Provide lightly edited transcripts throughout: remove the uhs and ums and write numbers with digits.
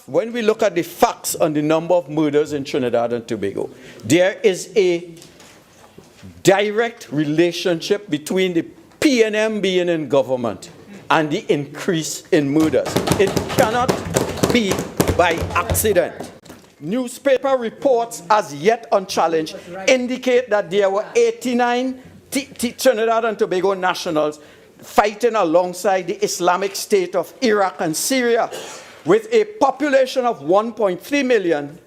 when we look at the facts on the number of murders in Trinidad and Tobago, there is a direct relationship between the PNM being in government and the increase in murders. It cannot be by accident. Newspaper reports, as yet unchallenged, indicate that there were 89 Trinidad and Tobago nationals fighting alongside the Islamic State of Iraq and Syria. With a population of 1.3 million,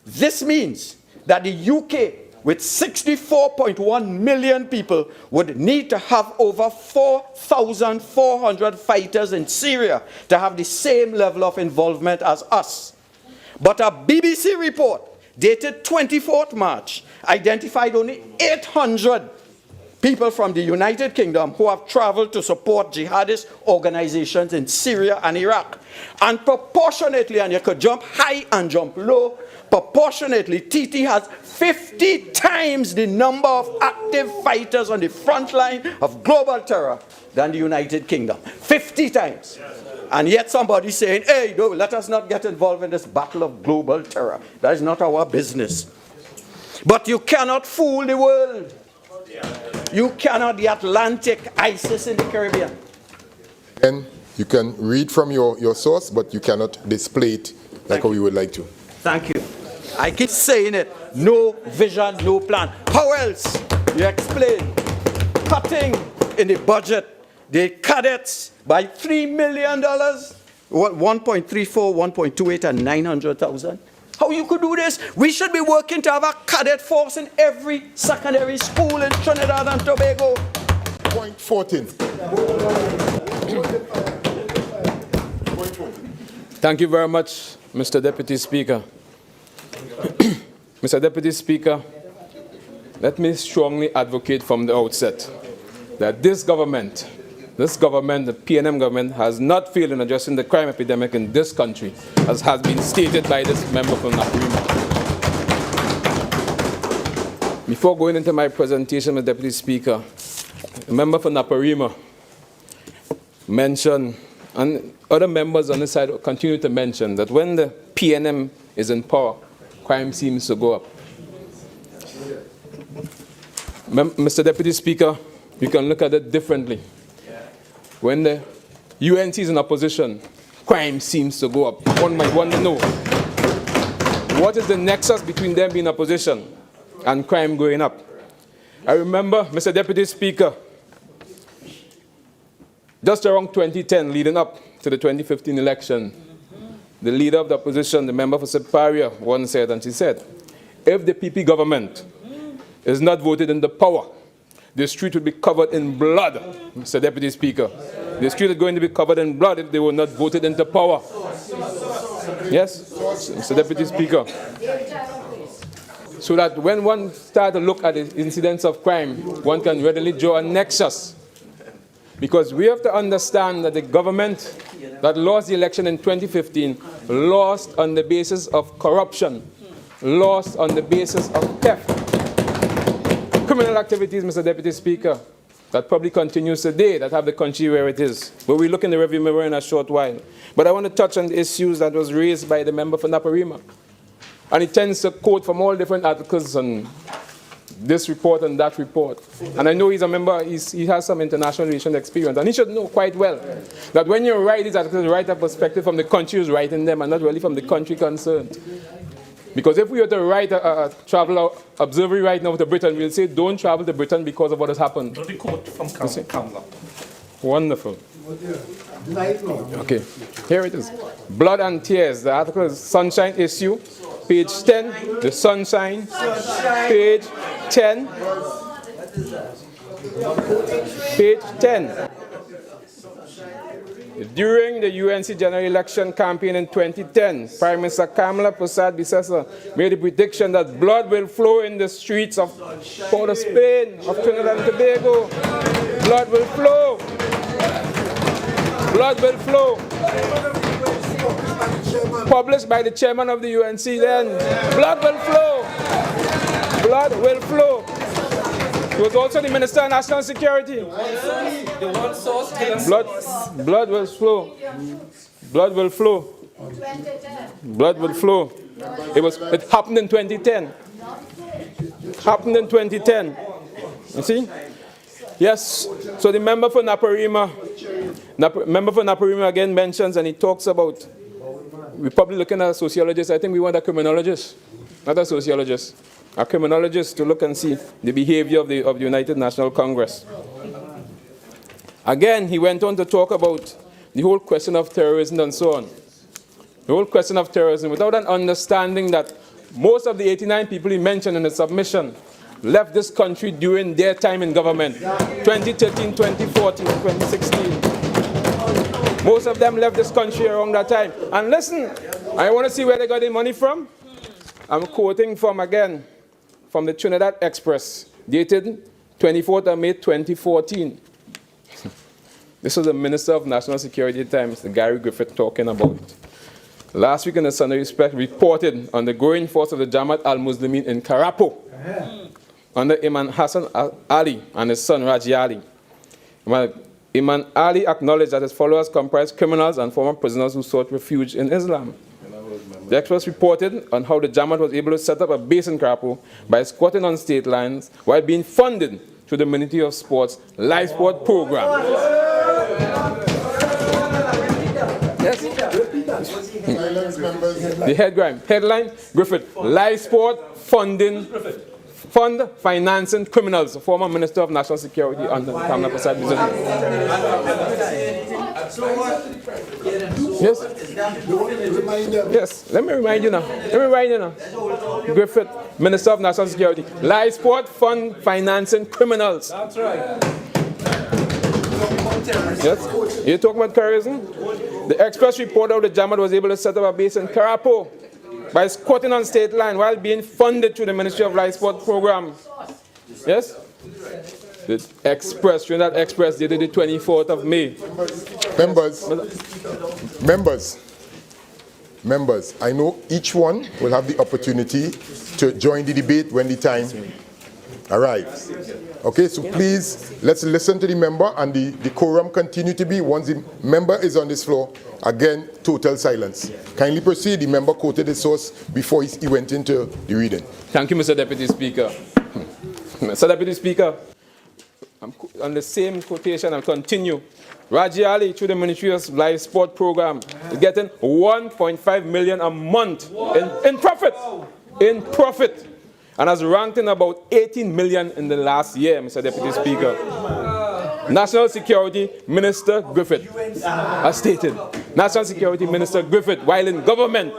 this means that the UK, with 64.1 million people, would need to have over 4,400 fighters in Syria to have the same level of involvement as us. But a BBC report dated 24th March identified only 800 people from the United Kingdom who have traveled to support jihadist organizations in Syria and Iraq. And proportionately, and you could jump high and jump low, proportionately, TT has 50 times the number of active fighters on the front line of global terror than the United Kingdom. 50 times. And yet somebody saying, hey, no, let us not get involved in this battle of global terror. That is not our business. But you cannot fool the world. You cannot, the Atlantic, ISIS in the Caribbean. And you can read from your source, but you cannot display it like how you would like to. Thank you. I keep saying it. No vision, no plan. How else you explain cutting in the budget the cadets by $3 million, 1.34, 1.28, and 900,000? How you could do this? We should be working to have a cadet force in every secondary school in Trinidad and Tobago. Point 14. Thank you very much, Mr. Deputy Speaker. Mr. Deputy Speaker, let me strongly advocate from the outset that this government, the PNM government, has not failed in addressing the crime epidemic in this country, as has been stated by this member from Naparima. Before going into my presentation, Mr. Deputy Speaker, the member from Naparima mentioned, and other members on this side continue to mention, that when the PNM is in power, crime seems to go up. Mr. Deputy Speaker, you can look at it differently. When the UNC is in opposition, crime seems to go up. One might want to know, what is the nexus between them being in opposition and crime going up? I remember, Mr. Deputy Speaker, just around 2010, leading up to the 2015 election, the leader of the opposition, the member for Siparia, once said, and she said, if the PP government is not voted into power, the street will be covered in blood, Mr. Deputy Speaker. The street is going to be covered in blood if they were not voted into power. Yes, Mr. Deputy Speaker. So that when one starts to look at the incidents of crime, one can readily draw a nexus. Because we have to understand that the government that lost the election in 2015 lost on the basis of corruption, lost on the basis of theft. Criminal activities, Mr. Deputy Speaker, that probably continues today, that have the country where it is. But we'll look in the rearview mirror in a short while. But I want to touch on the issues that was raised by the member for Naparima. And he tends to quote from all different articles on this report and that report. And I know he's a member, he has some international relations experience, and he should know quite well that when you write these articles, you write a perspective from the country who's writing them and not really from the country concerned. Because if we were to write a travel observatory right now to Britain, we'll say, don't travel to Britain because of what has happened. Don't quote from Kamla. Wonderful. Okay, here it is. Blood and Tears, the article is Sunshine issue, page 10, the Sunshine, page 10, page 10. During the UNC general election campaign in 2010, Prime Minister Kamala Persad-Bissessar made a prediction that blood will flow in the streets of Port of Spain, of Trinidad and Tobago. Blood will flow. Blood will flow. Published by the chairman of the UNC then. Blood will flow. Blood will flow. He was also the Minister of National Security. Blood will flow. Blood will flow. Blood would flow. It happened in 2010. Happened in 2010. You see? Yes. So the member for Naparima again mentions, and he talks about, we're probably looking at a sociologist. I think we want a criminologist, not a sociologist. A criminologist to look and see the behavior of the United National Congress. Again, he went on to talk about the whole question of terrorism and so on. The whole question of terrorism, without an understanding that most of the 89 people he mentioned in the submission left this country during their time in government, 2013, 2014, 2016. Most of them left this country around that time. And listen, I want to see where they got their money from. I'm quoting from the Trinidad Express, dated 24th of May, 2014. This was the Minister of National Security at the time, Mr. Gary Griffith, talking about. Last week in the Sunday Express reported on the growing force of the Jamaat al-Muslimin in Karapo, under Imam Hassan Ali and his son Raji Ali. Imam Ali acknowledged that his followers comprised criminals and former prisoners who sought refuge in Islam. The Express reported on how the Jamaat was able to set up a base in Karapo by squatting on state lines while being funded through the Ministry of Sports live sport program. Yes. The headline, Griffith, live sport fund financing criminals, former Minister of National Security under Kamla Prasad. Yes. Yes. Let me remind you now. Griffith, Minister of National Security, live sport fund financing criminals. That's right. Yes. You talking about terrorism? The Express reported how the Jamaat was able to set up a base in Karapo by squatting on state line while being funded through the Ministry of Life Sport program. Yes? The Express, Trinidad Express, dated the 24th of May. Members, I know each one will have the opportunity to join the debate when the time arrives. Okay, so please, let's listen to the member, and the quorum continue to be, once the member is on this floor, again, total silence. Kindly proceed. The member quoted the source before he went into the reading. Thank you, Mr. Deputy Speaker. Mr. Deputy Speaker, on the same quotation, I'll continue. Raji Ali, through the Ministry of Live Sport program, is getting 1.5 million a month in profit. In profit. And has ranked in about 18 million in the last year, Mr. Deputy Speaker. National Security Minister Griffith has stated. National Security Minister Griffith, while in government,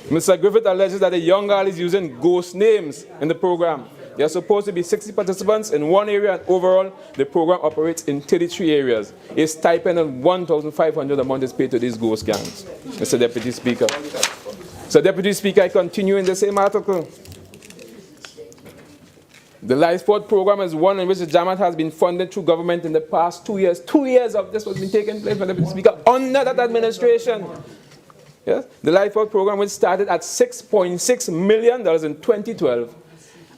Mr. Griffith alleges that the young girl is using ghost names in the program. There are supposed to be 60 participants in one area, and overall, the program operates in 33 areas. A stipend of $1,500 a month is paid to these ghost gangs, Mr. Deputy Speaker. So, Deputy Speaker, I continue in the same article. The Life Sport program is one in which the Jamaat has been funded through government in the past 2 years. 2 years of this has been taking place, Mr. Deputy Speaker, under that administration. Yes? The Life Sport program, which started at $6.6 million in 2012,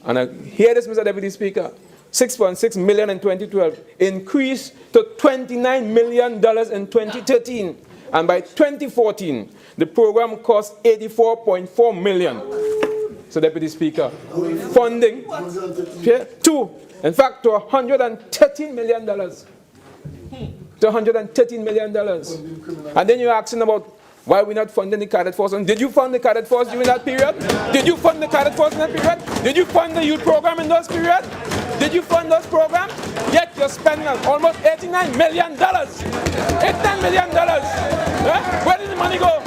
and hear this, Mr. Deputy Speaker, $6.6 million in 2012 increased to $29 million in 2013. And by 2014, the program cost $84.4 million. So, Deputy Speaker, funding to $113 million. To $113 million. And then you're asking about why we're not funding the cadet force. And did you fund the cadet force during that period? Did you fund the cadet force in that period? Did you fund the youth program in those periods? Did you fund those programs? Yet you're spending almost $89 million. $89 million. Where did the money go?